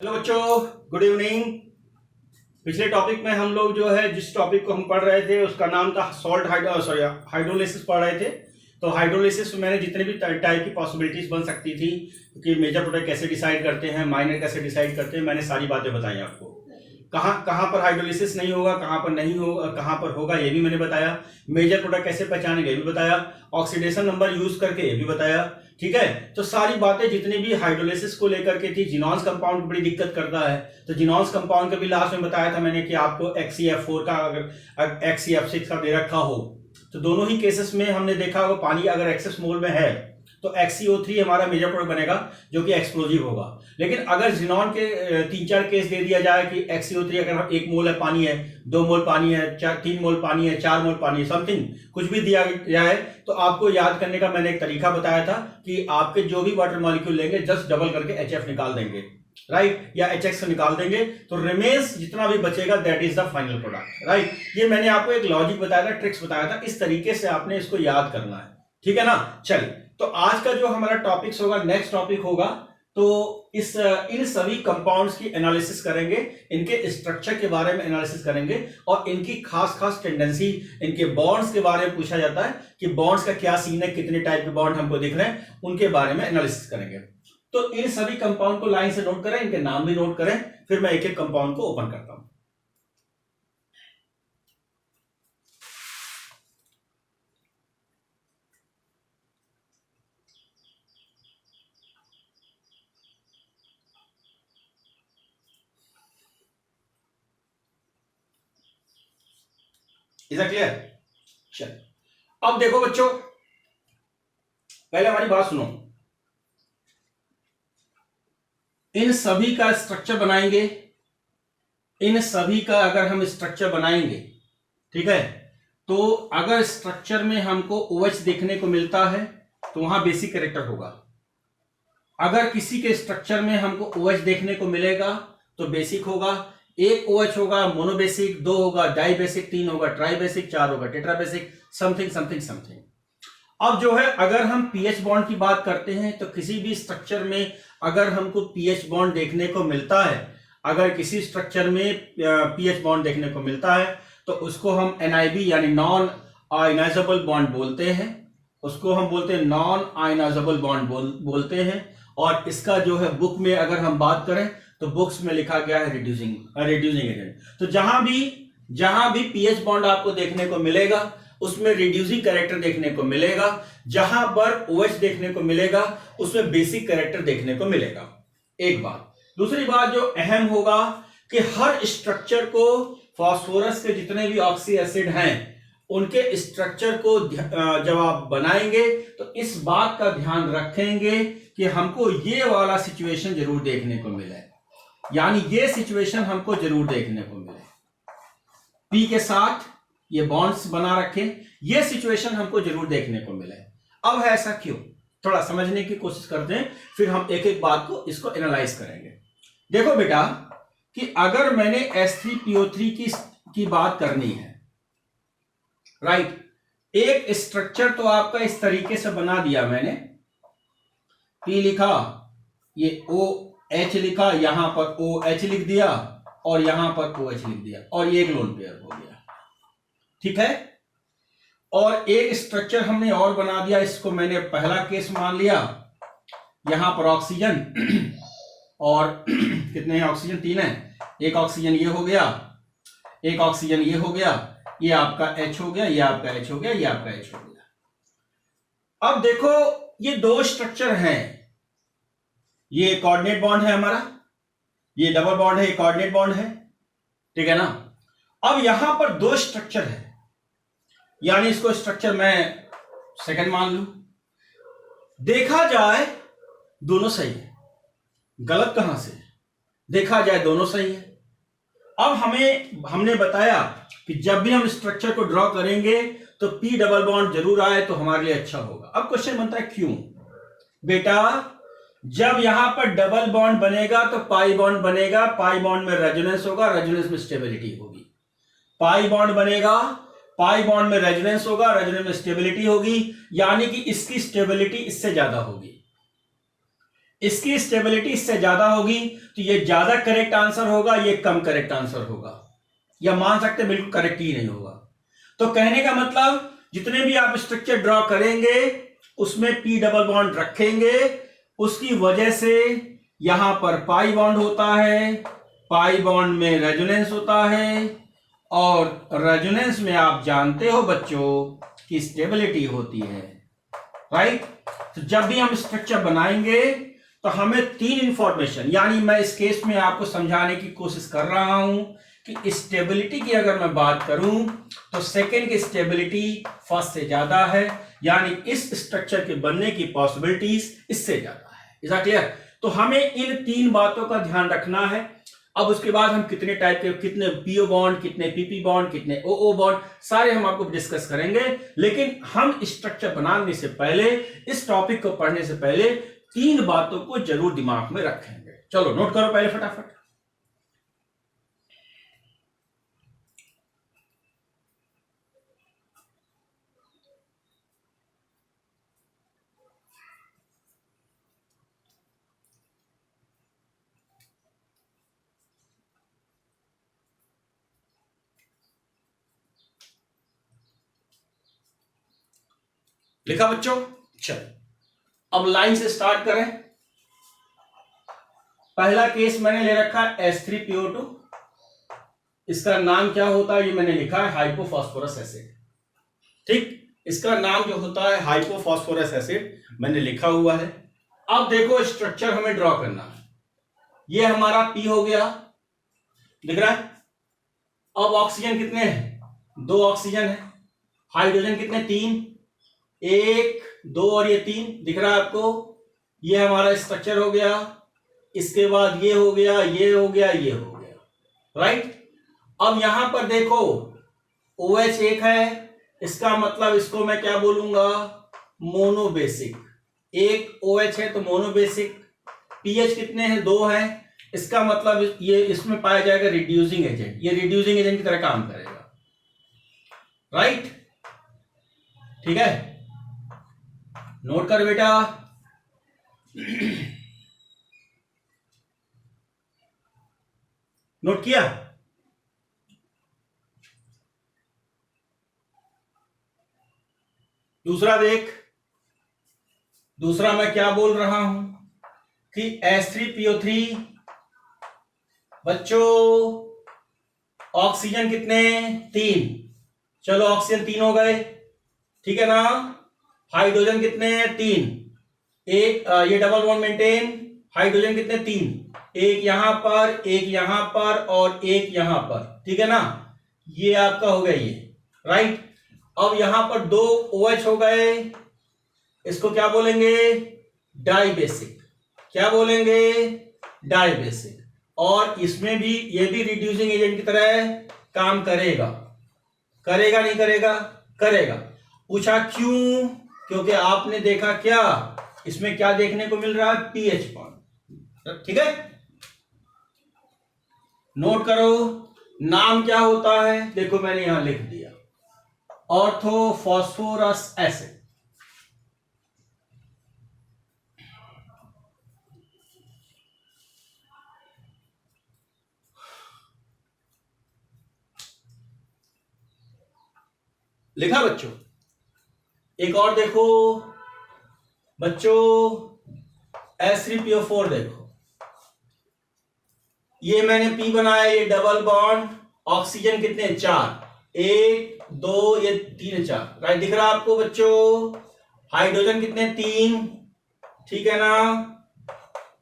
Hello बच्चों, good evening. पिछले topic में हम लोग जो है जिस टॉपिक को हम पढ़ रहे थे उसका नाम था हाइड्रोलिसिस पढ़ रहे थे। तो हाइड्रोलिसिस में मैंने जितने भी टाइप की पॉसिबिलिटीज बन सकती थी कि मेजर प्रोडक्ट कैसे डिसाइड करते हैं, माइनर कैसे डिसाइड करते हैं, मैंने सारी बातें बताई आपको। कहाँ कहाँ पर हाइड्रोलिसिस नहीं होगा, कहाँ पर नहीं होगा, कहाँ पर होगा ये भी मैंने बताया। मेजर प्रोडक्ट कैसे पहचानेंगे ये भी बताया। ऑक्सीडेशन नंबर यूज करके ये भी बताया। ठीक है, तो सारी बातें जितनी भी हाइड्रोलिसिस को लेकर के थी। जिनॉन्स कंपाउंड बड़ी दिक्कत करता है, तो जिनॉन्स कंपाउंड का भी लास्ट में बताया था मैंने कि आपको XeF4 का अगर XeF6 का दे रखा हो तो दोनों ही केसेस में हमने देखा होगा पानी अगर एक्सेस मोल में है तो XeO3 हमारा मेजर प्रोडक्ट बनेगा जो कि एक्सप्लोजिव होगा। लेकिन अगर जिनॉन के 3-4 केस दे दिया जाए कि XeO3 अगर 1 मोल है पानी है, 2 मोल पानी है, 3 मोल पानी है, 4 मोल पानी है, समथिंग कुछ भी दिया जाए, तो आपको याद करने का मैंने एक तरीका बताया था कि आपके जो भी वाटर मॉलिक्यूल लेंगे जस्ट डबल करके HF निकाल देंगे, राइट, या HX निकाल देंगे, तो रिमेन्स जितना भी बचेगा that is the final product, right. ये मैंने आपको एक लॉजिक बताया था, ट्रिक्स बताया था, इस तरीके से आपने इसको याद करना है। ठीक है ना। चलिए, तो आज का जो हमारा टॉपिक्स होगा, नेक्स्ट टॉपिक होगा, तो इन सभी कंपाउंड्स की एनालिसिस करेंगे, इनके स्ट्रक्चर के बारे में एनालिसिस करेंगे और इनकी खास खास टेंडेंसी, इनके बॉन्ड्स के बारे में पूछा जाता है कि बॉन्ड्स का क्या सीन है, कितने टाइप के बॉन्ड हमको दिख रहे हैं, उनके बारे में एनालिसिस करेंगे। तो इन सभी कंपाउंड को लाइन से नोट करें, इनके नाम भी नोट करें, फिर मैं एक एक कंपाउंड को ओपन करता हूं। Is clear? चल, अब देखो बच्चों, पहले हमारी बात सुनो। इन सभी का स्ट्रक्चर बनाएंगे, इन सभी का अगर हम स्ट्रक्चर बनाएंगे, ठीक है, तो अगर स्ट्रक्चर में हमको OH देखने को मिलता है तो वहां बेसिक कैरेक्टर होगा। अगर किसी के स्ट्रक्चर में हमको OH देखने को मिलेगा तो बेसिक होगा। एक OH होगा मोनोबेसिक, 2 होगा डाई बेसिक, 3 होगा ट्राई बेसिक, 4 होगा tetra basic, something something something. अब जो है अगर हम pH बॉन्ड की बात करते हैं तो किसी भी स्ट्रक्चर में अगर हमको pH बॉन्ड देखने को मिलता है, अगर किसी स्ट्रक्चर में pH बॉन्ड देखने को मिलता है तो उसको हम NIB यानी नॉन आयनाइजेबल बॉन्ड बोलते हैं, उसको हम बोलते हैं नॉन आयनाइजेबल बॉन्ड बोलते हैं। और इसका जो है बुक में अगर हम बात करें तो बुक्स में लिखा गया है रिड्यूसिंग एजेंट। तो जहां भी pH बॉन्ड आपको देखने को मिलेगा उसमें रिड्यूसिंग कैरेक्टर देखने को मिलेगा, जहां पर OH देखने को मिलेगा उसमें बेसिक कैरेक्टर देखने को मिलेगा। एक बात। दूसरी बात जो अहम होगा कि हर स्ट्रक्चर को, फास्फोरस के जितने भी ऑक्सी एसिड हैं उनके स्ट्रक्चर को जब आप बनाएंगे तो इस बात का ध्यान रखेंगे कि हमको ये वाला सिचुएशन जरूर देखने को मिले, यानी ये सिचुएशन हमको जरूर देखने को मिले, P के साथ ये बॉन्ड्स बना रखें, ये सिचुएशन हमको जरूर देखने को मिले। अब है ऐसा क्यों, थोड़ा समझने की कोशिश करते हैं, फिर हम एक एक बात को इसको एनालाइज करेंगे। देखो बेटा कि अगर मैंने S3PO3 की बात करनी है, राइट, एक स्ट्रक्चर तो आपका इस तरीके से बना दिया मैंने, P लिखा, ये OH लिखा, यहां पर OH लिख दिया और यहां पर OH लिख दिया और ये एक लोन पेयर हो गया, ठीक है। और एक स्ट्रक्चर हमने और बना दिया, इसको मैंने पहला केस मान लिया, यहां पर ऑक्सीजन और कितने हैं ऑक्सीजन, 3 है, एक ऑक्सीजन ये हो गया, एक ऑक्सीजन ये हो गया, ये आपका H हो गया, ये आपका H हो गया, ये आपका H हो गया। अब देखो ये 2 स्ट्रक्चर हैं, ये कोऑर्डिनेट बॉन्ड है हमारा, ये डबल बॉन्ड है, ये कोऑर्डिनेट बॉन्ड है, ठीक है ना। अब यहां पर 2 स्ट्रक्चर है, यानी इसको स्ट्रक्चर मैं सेकंड मान लू, देखा जाए दोनों सही है, गलत कहां से, देखा जाए दोनों सही है। अब हमने बताया कि जब भी हम स्ट्रक्चर को ड्रॉ करेंगे तो P डबल बॉन्ड जरूर आए तो हमारे लिए अच्छा होगा। अब क्वेश्चन बनता है क्यों बेटा, जब यहां पर डबल बॉन्ड बनेगा तो पाई बॉन्ड बनेगा, पाई बॉन्ड में रेजोनेंस होगा, रेजोनेंस में स्टेबिलिटी होगी, पाई बॉन्ड बनेगा, पाई बॉन्ड में रेजोनेंस होगा, रेजोनेंस में स्टेबिलिटी होगी, यानी कि इसकी स्टेबिलिटी इससे ज्यादा होगी। इसकी स्टेबिलिटी इससे ज्यादा होगी, तो ये ज्यादा करेक्ट आंसर होगा, ये कम करेक्ट आंसर होगा, या मान सकते बिल्कुल करेक्ट ही नहीं होगा। तो कहने का मतलब जितने भी आप स्ट्रक्चर ड्रॉ करेंगे उसमें पी डबल बॉन्ड रखेंगे, उसकी वजह से यहां पर पाई बॉन्ड होता है, पाई बॉन्ड में रेजोनेंस होता है, और रेजोनेंस में आप जानते हो बच्चों की स्टेबिलिटी होती है, राइट। तो जब भी हम स्ट्रक्चर बनाएंगे तो हमें तीन इंफॉर्मेशन, यानी मैं इस केस में आपको समझाने की कोशिश कर रहा हूं कि स्टेबिलिटी की अगर मैं बात करूं तो सेकेंड की स्टेबिलिटी फर्स्ट से ज्यादा है, यानी इस स्ट्रक्चर के बनने की पॉसिबिलिटीज इससे ज्यादा है। Is that clear? तो हमें इन तीन बातों का ध्यान रखना है। अब उसके बाद हम कितने टाइप के, कितने पीओ बॉन्ड, कितने पीपी बॉन्ड, कितने ओओ बॉन्ड, सारे हम आपको डिस्कस करेंगे। लेकिन हम स्ट्रक्चर बनाने से पहले, इस टॉपिक को पढ़ने से पहले तीन बातों को जरूर दिमाग में रखेंगे। चलो नोट करो पहले फटाफट। लिखा बच्चों? चलो अब लाइन से स्टार्ट करें। पहला केस मैंने ले रखा है H3PO2। इसका नाम क्या होता है ये मैंने लिखा है हाइपोफॉस्फोरस एसिड। ठीक, इसका नाम जो होता है हाइपोफॉस्फोरस एसिड मैंने लिखा हुआ है। अब देखो स्ट्रक्चर हमें ड्रॉ करना है। ये हमारा P हो गया, दिख रहा है। अब ऑक्सीजन कितने हैं? 2 ऑक्सीजन है। हाइड्रोजन कितने? 3, 1, 2 और ये 3 दिख रहा है आपको। ये हमारा स्ट्रक्चर हो गया। इसके बाद ये हो गया, ये हो गया, ये हो गया, राइट। अब यहां पर देखो OH एक है, इसका मतलब इसको मैं क्या बोलूंगा? मोनोबेसिक। एक OH है तो मोनोबेसिक। पीएच कितने हैं? 2 है, इसका मतलब ये इसमें पाया जाएगा रिड्यूसिंग एजेंट। ये रिड्यूसिंग एजेंट की तरह काम करेगा, राइट। ठीक है, नोट कर बेटा। नोट किया? दूसरा देख, दूसरा मैं क्या बोल रहा हूं कि H3PO3 बच्चों ऑक्सीजन कितने? 3। चलो ऑक्सीजन 3 हो गए, ठीक है ना। हाइड्रोजन कितने? 3। एक ये डबल बॉन्ड मेंटेन। हाइड्रोजन कितने? 3। एक यहां पर, एक यहां पर और एक यहां पर, ठीक है ना। ये आपका हो गया ये, राइट। अब यहां पर 2 OH हो गए, इसको क्या बोलेंगे? डाइबेसिक। क्या बोलेंगे? डाइबेसिक। और इसमें भी ये भी रिड्यूसिंग एजेंट की तरह काम करेगा। करेगा नहीं करेगा? करेगा। पूछा क्यों? क्योंकि आपने देखा क्या इसमें क्या देखने को मिल रहा है? पीएच बॉन्ड, ठीक है। नोट करो नाम क्या होता है, देखो मैंने यहां लिख दिया, ऑर्थोफॉस्फोरस एसिड। लिखा बच्चों? एक और देखो बच्चों, H3PO4 देखो, ये मैंने P बनाया, ये डबल बॉन्ड, ऑक्सीजन कितने? 4, 1, 2, ये 3, 4, राइट। दिख रहा है आपको बच्चों? हाइड्रोजन कितने? 3, ठीक है ना,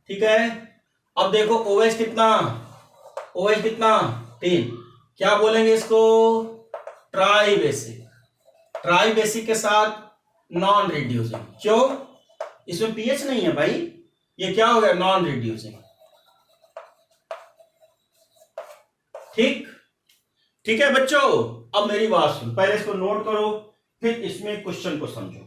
ठीक है। अब देखो OH कितना? OH कितना? 3। क्या बोलेंगे इसको? Try basic. ट्राई बेसिक के साथ नॉन रिड्यूसिंग। क्यों? इसमें पीएच नहीं है भाई, ये क्या हो गया? Non reducing. ठीक, ठीक है बच्चों। अब मेरी बात सुन, पहले इसको नोट करो, फिर इसमें क्वेश्चन को समझो।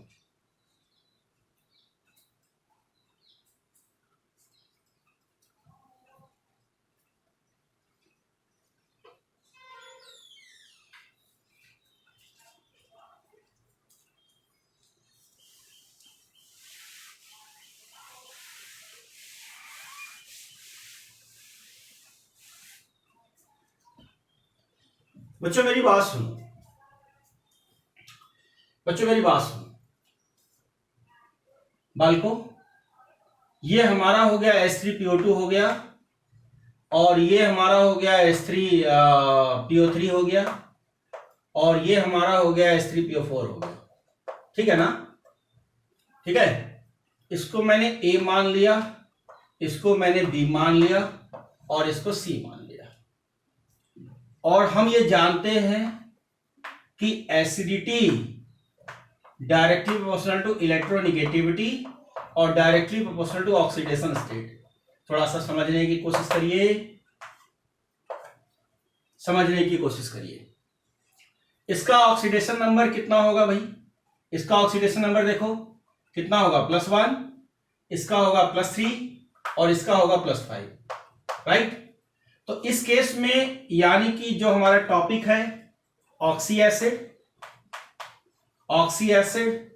बच्चों मेरी बात सुनो, बच्चों मेरी बात सुनो बालको, ये हमारा हो गया H3PO2 हो गया, और ये हमारा हो गया H3PO3 हो गया, और ये हमारा हो गया H3PO4 हो गया, ठीक है ना? ठीक है, इसको मैंने A मान लिया, इसको मैंने B मान लिया, और इसको C मान लिया। और हम ये जानते हैं कि acidity directly proportional to electronegativity और directly proportional to oxidation state. थोड़ा सा समझने की कोशिश करिए, समझने की कोशिश करिए। इसका ऑक्सीडेशन नंबर कितना होगा भाई? इसका ऑक्सीडेशन नंबर देखो कितना होगा, +1, इसका होगा +3, और इसका होगा +5, राइट? तो इस केस में यानी कि जो हमारा टॉपिक है ऑक्सी एसिड, ऑक्सी एसिड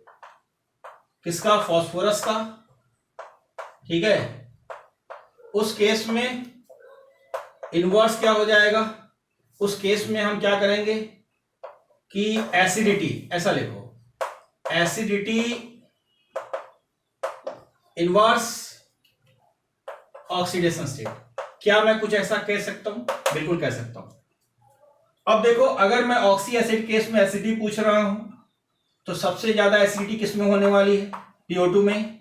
किसका? फास्फोरस का, ठीक है? उस केस में इनवर्स क्या हो जाएगा? उस केस में हम क्या करेंगे कि एसिडिटी, ऐसा लिखो, एसिडिटी इनवर्स ऑक्सीडेशन स्टेट। क्या मैं कुछ ऐसा कह सकता हूं? बिल्कुल कह सकता हूं। अब देखो, अगर मैं ऑक्सी एसिड केस में एसिडिटी पूछ रहा हूं तो सबसे ज्यादा एसिडिटी किस में होने वाली है? PO2 में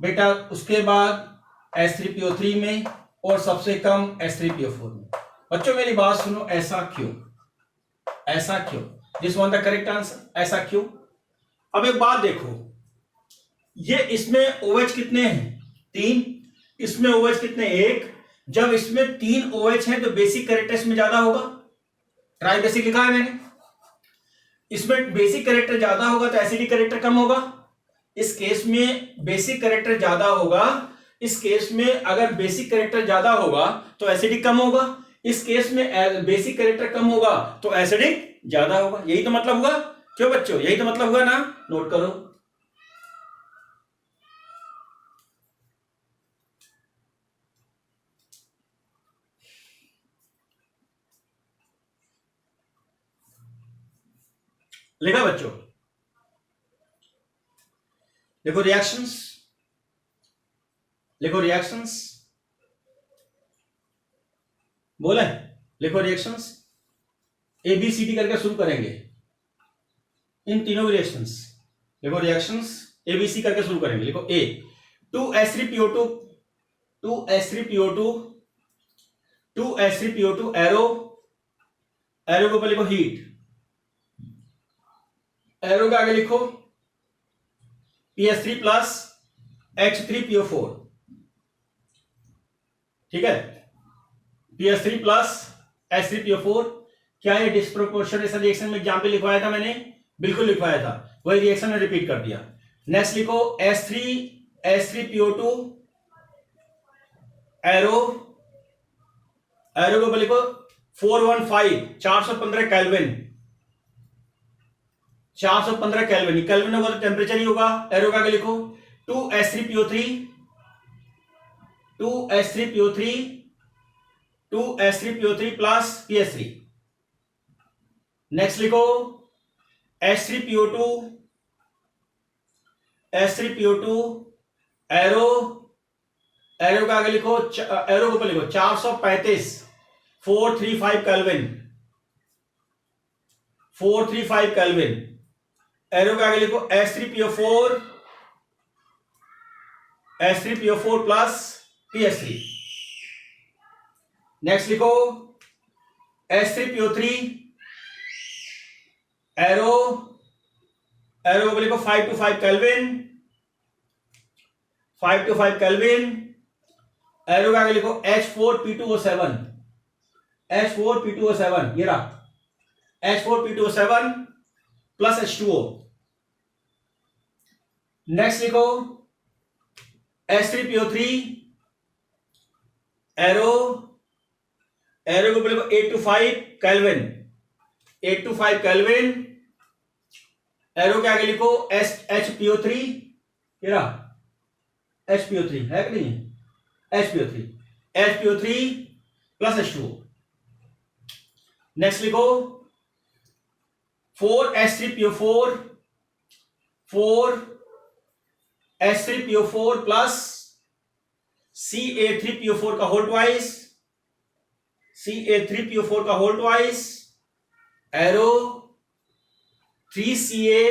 बेटा, उसके बाद H3PO3 में, और सबसे कम H3PO4 में। बच्चों मेरी बात सुनो, ऐसा क्यों? ऐसा क्यों? This one the correct answer, ऐसा क्यों? अब एक बात देखो, ये इसमें OH कितने हैं? 3, इसमें OH कितने? 1। जब इसमें 3 OH हैं तो बेसिक कैरेक्टर में ज्यादा होगा, ट्राई बेसिक लिखा है मैंने। इसमें बेसिक कैरेक्टर ज्यादा होगा तो एसिडिक कैरेक्टर कम होगा। इस केस में बेसिक कैरेक्टर ज्यादा होगा, इस केस में अगर बेसिक कैरेक्टर ज्यादा होगा तो एसिडिक कम होगा, इस केस में बेसिक कैरेक्टर कम होगा तो एसिडिक ज्यादा होगा। यही तो मतलब हुआ, क्यों बच्चों? यही तो मतलब हुआ ना? नोट करो। लिखा बच्चों? देखो रिएक्शंस, लिखो रिएक्शंस, बोले लिखो रिएक्शंस, ABCD करके शुरू करेंगे इन तीनों रिएक्शंस। लिखो रिएक्शंस ABC करके शुरू करेंगे। लिखो A 2H3PO2, 2H3PO2, 2H3PO2 arrow, arrow के ऊपर लिखो हीट, एरो के आगे लिखो PS3 प्लस H3PO4, ठीक है? PS3 plus H3PO4। क्या ये डिस्प्रोपोर्शनेट रिएक्शन में एग्जाम्पल लिखवाया था मैंने? बिल्कुल लिखवाया था, वही रिएक्शन में रिपीट कर दिया। नेक्स्ट लिखो H3PO2 एरो, एरो के ऊपर लिखो 415, 415 केल्विन, 415 केल्विन, केल्विन होगा तो टेम्परेचर ही होगा। एरो के आगे लिखो 2H3PO3, 2H3PO3, 2H3PO3 plus PS3। Next लिखो H3PO2, H3PO2 एरो, एरो के आगे लिखो, एरो के ऊपर लिखो 435, 435 केल्विन, 435 केल्विन। एरो के आगे लिखो H3PO4, H3PO4 plus PS3। Next लिखो H3PO3 एरो, एरो को लिखो 525 केल्विन, 525 केल्विन। एरो के आगे लिखो H4P2O7, H4P2O7, ये रहा H4P2O7 प्लस H2O। नेक्स्ट लिखो H3PO3 एरो, एरो को लिखो 825 केल्विन, 825 केल्विन। एरो के आगे लिखो HPO3, ये रहा HPO3, है कि नहीं? HPO3, HPO3 plus H2O। Next लिखो 4H3PO4 4H3PO4 प्लस CA3PO4 का होल ट्वाइस, CA3PO4 का whole twice, arrow 3CA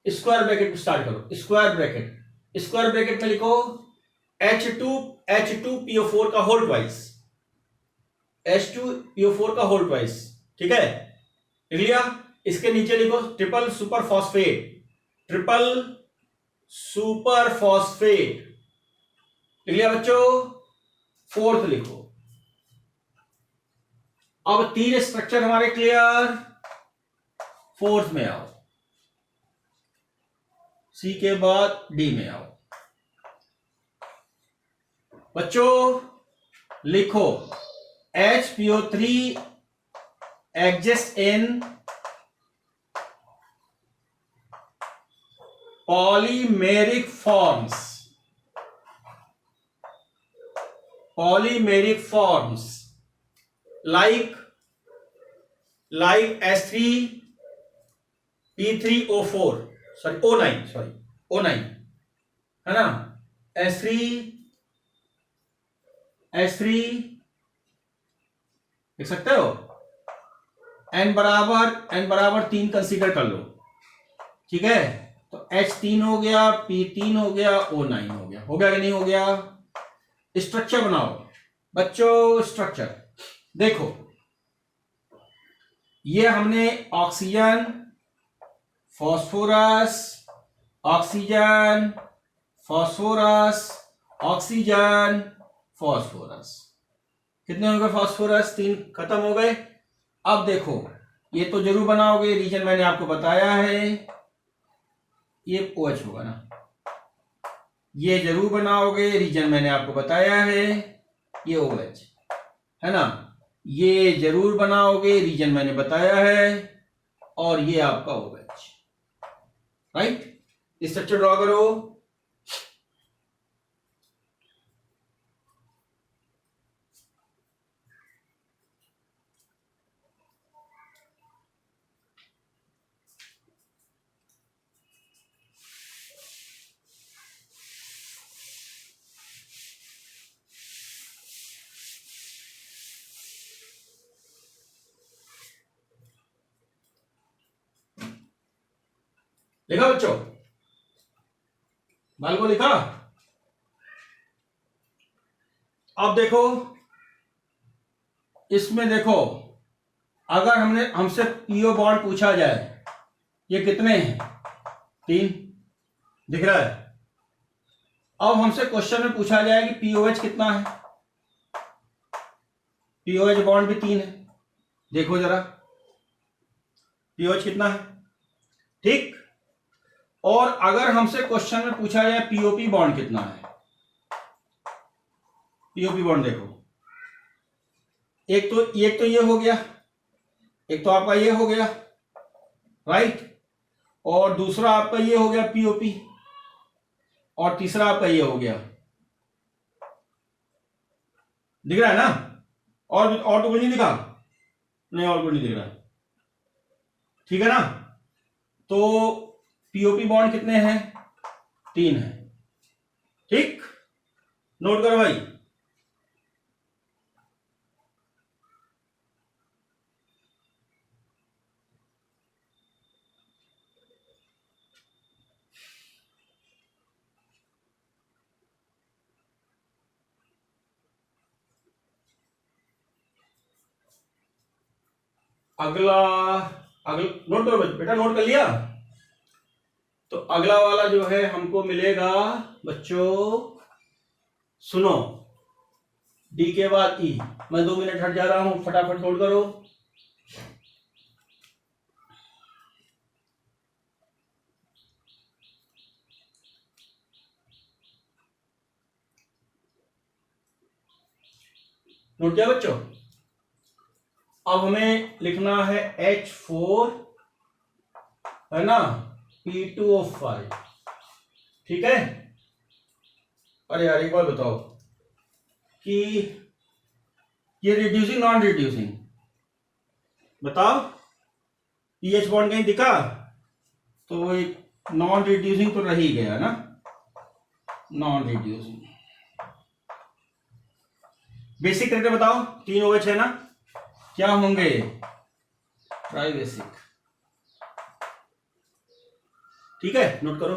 square bracket start करो, स्क्वायर ब्रैकेट में लिखो H2PO4 का होल ट्वाइस, H2PO4 का होल ट्वाइस, ठीक है, लिख लिया। इसके नीचे लिखो ट्रिपल सुपर फॉस्फेट, लिख लिया बच्चों। फोर्थ लिखो। अब 3 स्ट्रक्चर हमारे क्लियर, फोर्थ में आओ, सी के बाद डी में आओ बच्चों। लिखो HPO3 exist in polymeric forms like H3P3O4 O9 है ना, H3 देख सकते हो, n बराबर 3 कंसीडर कर लो, ठीक है। तो H3 हो गया, P3 हो गया, O9 हो गया कि नहीं हो गया। स्ट्रक्चर बनाओ बच्चों, स्ट्रक्चर देखो, ये हमने ऑक्सीजन फॉस्फोरस ऑक्सीजन फॉस्फोरस, कितने हो गए फॉस्फोरस, 3 खत्म हो गए। अब देखो ये तो जरूर बनाओगे, रीजन मैंने आपको बताया है, ये OH होगा ना, ये जरूर बनाओगे, रीजन मैंने आपको बताया है, ये OH है ना, ये जरूर बनाओगे, रीजन मैंने बताया है, और ये आपका OH, राइट। स्ट्रक्चर ड्रॉ करो। लिखा बच्चों, बाल को लिखा। अब देखो इसमें देखो, अगर हमसे पीओ बॉन्ड पूछा जाए, ये कितने हैं, 3 दिख रहा है। अब हमसे क्वेश्चन में पूछा जाए कि पीओएच कितना है, पीओएच बॉन्ड भी 3 है, देखो जरा पीओएच कितना है, ठीक। और अगर हमसे क्वेश्चन में पूछा जाए पीओपी बॉन्ड कितना है, पीओपी बॉन्ड देखो, एक तो ये हो गया, एक तो आपका ये हो गया, राइट, और दूसरा आपका ये हो गया पीओपी, और तीसरा आपका ये हो गया, दिख रहा है ना। और तो कुछ नहीं दिखा, नहीं और कुछ नहीं दिख रहा, ठीक है ना। तो पीओपी बॉन्ड कितने हैं, 3 है, ठीक, नोट करो भाई। अगला नोट करो बेटा, नोट कर लिया। तो अगला वाला जो है हमको मिलेगा बच्चों, सुनो, डी के बाद ई। मैं 2 मिनट हट जा रहा हूं, फटाफट नोट करो। नोट किया बच्चों। अब हमें लिखना है H4 है ना, P2O5, ठीक है। अरे यार एक बार बताओ कि ये रिड्यूसिंग नॉन रिड्यूसिंग, बताओ, पीएच बॉन्ड कहीं दिखा? तो एक नॉन रिड्यूसिंग तो रह ही गया ना, नॉन रिड्यूसिंग। बेसिक करके बताओ, 3 OH है ना, क्या होंगे? Try basic. ठीक है, नोट करो।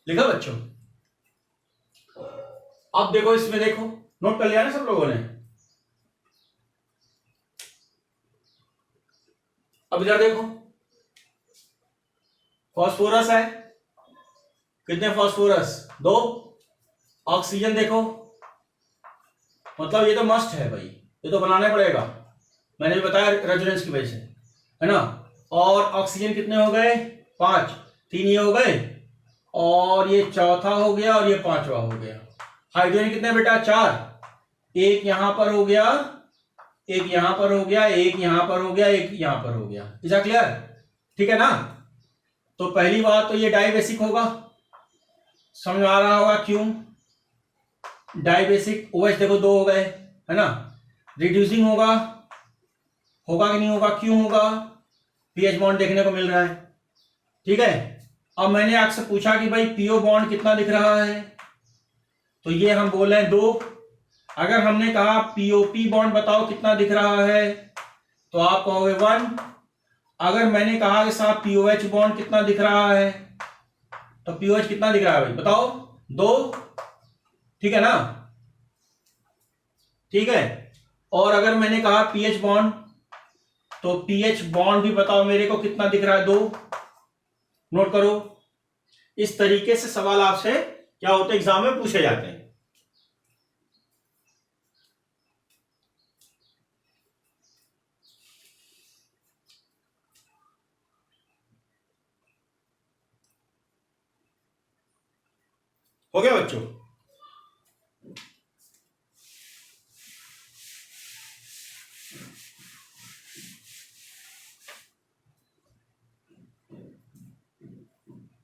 लिखा बच्चों? अब देखो, इसमें देखो, नोट कर लिया ना सब लोगों ने? अब इधर देखो, फास्फोरस है, कितने फास्फोरस? 2। ऑक्सीजन देखो, मतलब ये तो मस्ट है भाई, ये तो बनाना पड़ेगा, मैंने भी बताया रेजोनेंस की वजह से, है ना। और ऑक्सीजन कितने हो गए? 5। 3 ये हो गए, और ये चौथा हो गया, और ये 5वां हो गया। हाइड्रोजन कितने बेटा? 4। एक यहां पर हो गया, एक यहां पर हो गया, एक यहां पर हो गया, एक यहां पर हो गया। Is that clear? ठीक है ना। तो पहली बात तो ये डाइबेसिक होगा, समझ आ रहा होगा क्यों? डाइबेसिक OH देखो 2 हो गए, है ना। रिड्यूसिंग होगा, होगा कि नहीं होगा? क्यों होगा? पीएच बॉन्ड देखने को मिल रहा है। ठीक है, अब मैंने आपसे पूछा कि भाई पीओ बॉन्ड कितना दिख रहा है, तो ये हम बोल रहे हैं 2। अगर हमने कहा पीओपी बॉन्ड बताओ कितना दिख रहा है, तो आप कहोगे 1। अगर मैंने कहा कि साहब पीओएच बॉन्ड कितना दिख रहा है, तो पीओएच कितना दिख रहा है भाई बताओ? 2। ठीक है ना, ठीक है। और अगर मैंने कहा पीएच बॉन्ड, तो पीएच बॉन्ड भी बताओ मेरे को कितना दिख रहा है? 2। नोट करो, इस तरीके से सवाल आपसे क्या होते हैं, एग्जाम में पूछे जाते हैं। हो गया बच्चों?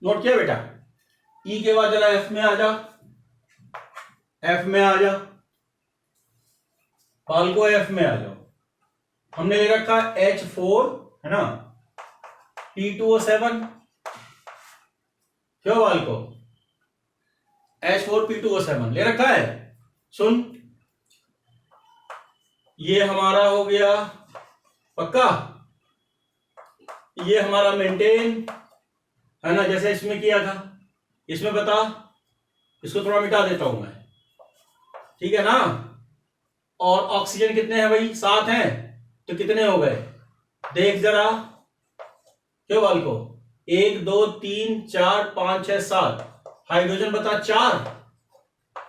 नोट किया बेटा? ई के बाद जरा एफ में आ जा, एफ में आ जा, पाल्को एफ में आ जाओ। हमने ले रखा H4, है ना, P2O7, क्यों पाल्को? H4 P2O7 ले रखा है। सुन, ये हमारा हो गया पक्का, ये हमारा मेंटेन, है ना, जैसे इसमें किया था। इसमें बता, इसको थोड़ा मिटा देता हूं मैं, ठीक है ना। और ऑक्सीजन कितने हैं भाई? 7 हैं, तो कितने हो गए देख जरा, क्यों बालको? 1 2 3 4 5 6 7। हाइड्रोजन बता 4,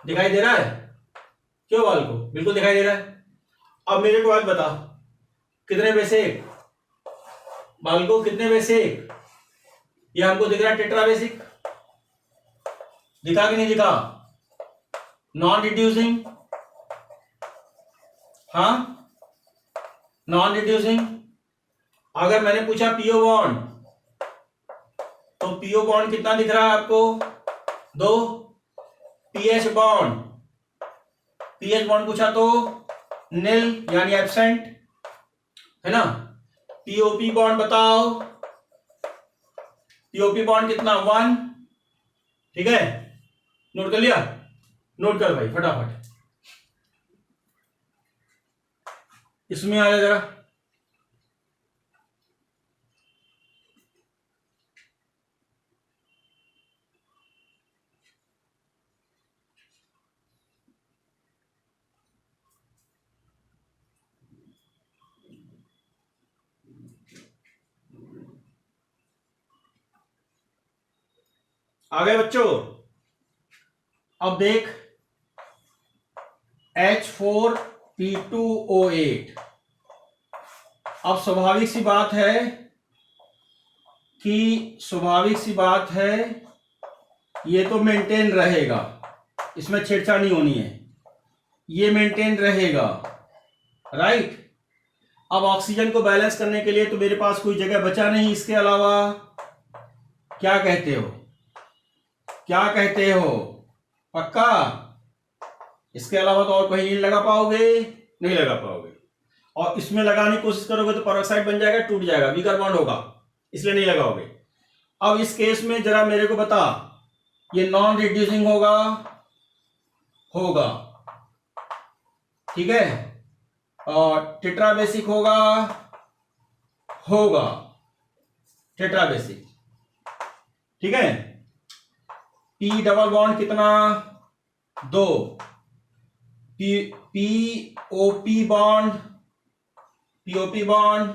दिखाई दे रहा है? क्यों बालको? बिल्कुल दिखाई दे रहा है। अब मेरे को बात बता, कितने में से एक बालको, कितने में से एक? ये हमको दिख रहा है टेट्रा बेसिक, दिखा कि नहीं दिखा? नॉन रिड्यूसिंग, हाँ नॉन रिड्यूसिंग। अगर मैंने पूछा पीओ बॉन्ड, तो पीओ बॉन्ड कितना दिख रहा है आपको? 2। पीएच बॉन्ड, पीएच बॉन्ड पूछा तो नील यानी एब्सेंट, है ना। पीओपी बॉन्ड बताओ, पीओपी बॉन्ड कितना? 1। ठीक है, नोट कर लिया? नोट कर भाई फटाफट, इसमें आ जाए जरा। आ गए बच्चों? अब देख, H4P2O8, अब स्वाभाविक सी बात है कि ये तो मेंटेन रहेगा, इसमें छेड़छाड़ नहीं होनी है, ये मेंटेन रहेगा, राइट। अब ऑक्सीजन को बैलेंस करने के लिए तो मेरे पास कोई जगह बचा नहीं इसके अलावा, क्या कहते हो? क्या कहते हो? पक्का? इसके अलावा तो और कहीं नहीं लगा पाओगे? नहीं लगा पाओगे। और इसमें लगाने की कोशिश करोगे तो पेरोक्साइड बन जाएगा, टूट जाएगा, वीकर बॉन्ड होगा, इसलिए नहीं लगाओगे। अब इस केस में जरा मेरे को बता, ये नॉन रिड्यूसिंग होगा? होगा, ठीक है। और टेट्राबेसिक होगा? होगा, टेट्राबेसिक, ठीक है। पी डबल बॉन्ड कितना? 2। POP bond, POP bond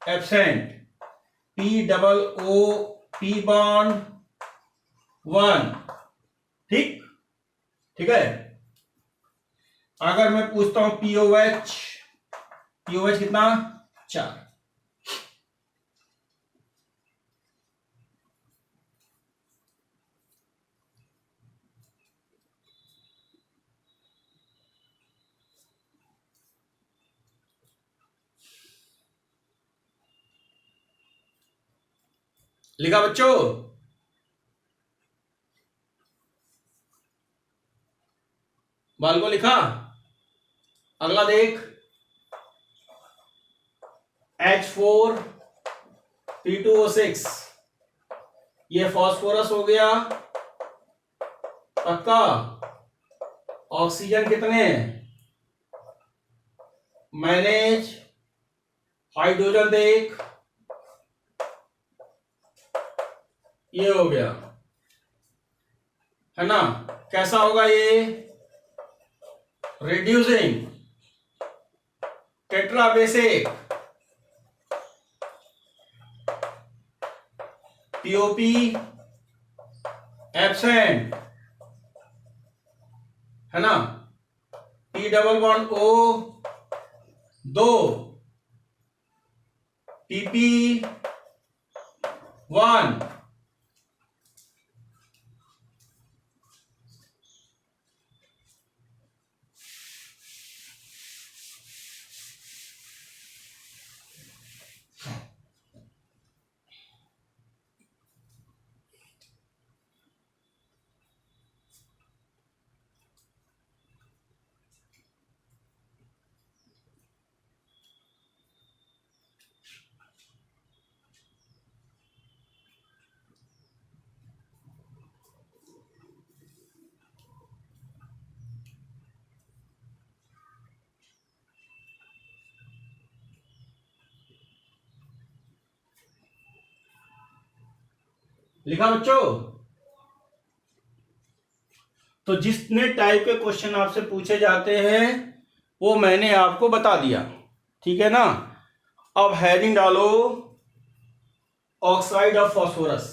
absent. P double O P bond 1, ठीक, ठीक है। अगर मैं पूछता हूं पीओएच, पीओएच कितना? 4। लिखा बच्चों? बाल को लिखा? अगला देख, H4P2O6, ये फास्फोरस हो गया, पक्का। ऑक्सीजन कितने? मैनेज हाइड्रोजन देख, ये हो गया, है ना। कैसा होगा ये? रिड्यूसिंग, टेट्राबेसिक, पीओपी एब्सेंट, है ना। P double bond O 2, PP 1, लिखा बच्चों? तो जितने टाइप के क्वेश्चन आपसे पूछे जाते हैं वो मैंने आपको बता दिया, ठीक है ना। अब हेडिंग डालो, oxide of phosphorus,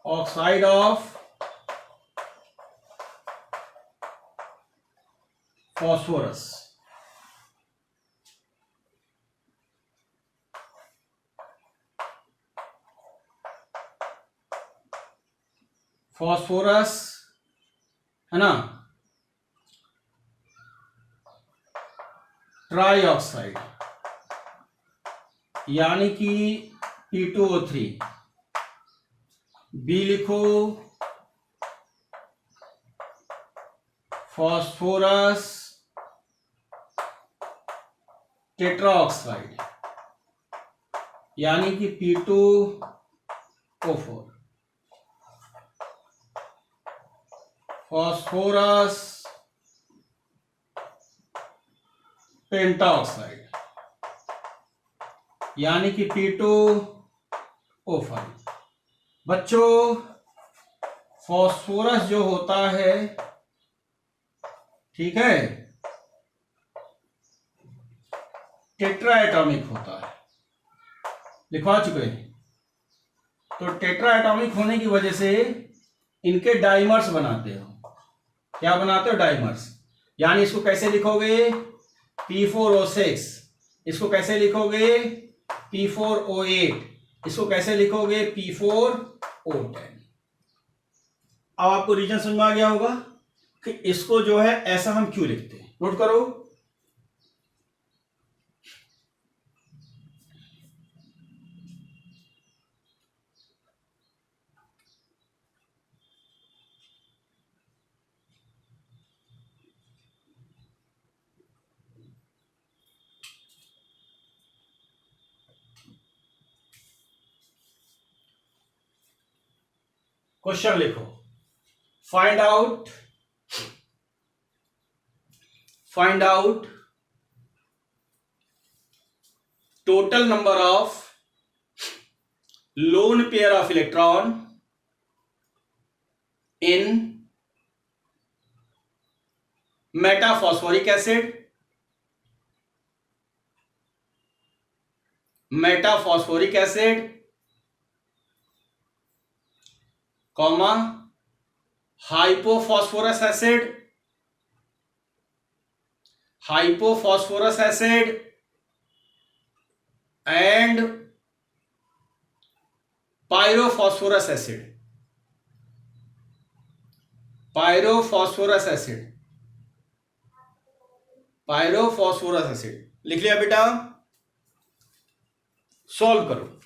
oxide of phosphorus. Phosphorus, है ना, ट्राई ऑक्साइड, यानी कि P2O3। बी लिखो, फॉस्फोरस टेट्राऑक्साइड, यानी कि P2O4। फॉस्फोरस पेंटाऑक्साइड, यानी कि P2O5। बच्चों, फॉस्फोरस जो होता है, ठीक है, टेट्रा एटॉमिक होता है, लिखवा चुके हैं। तो टेट्रा एटॉमिक होने की वजह से इनके डाइमर्स बनाते हो। क्या बनाते हो? डाइमर्स। यानी इसको कैसे लिखोगे? P4O6। इसको कैसे लिखोगे? P4O8। इसको कैसे लिखोगे? P4O10। अब आपको रीजन समझ में आ गया होगा कि इसको जो है ऐसा हम क्यों लिखते हैं। नोट करो, क्वेश्चन लिखो, find out total number of lone pair of electron in metaphosphoric acid, comma hypophosphorus acid and pyrophosphorus acid लिख लिया बेटा, सॉल्व करो।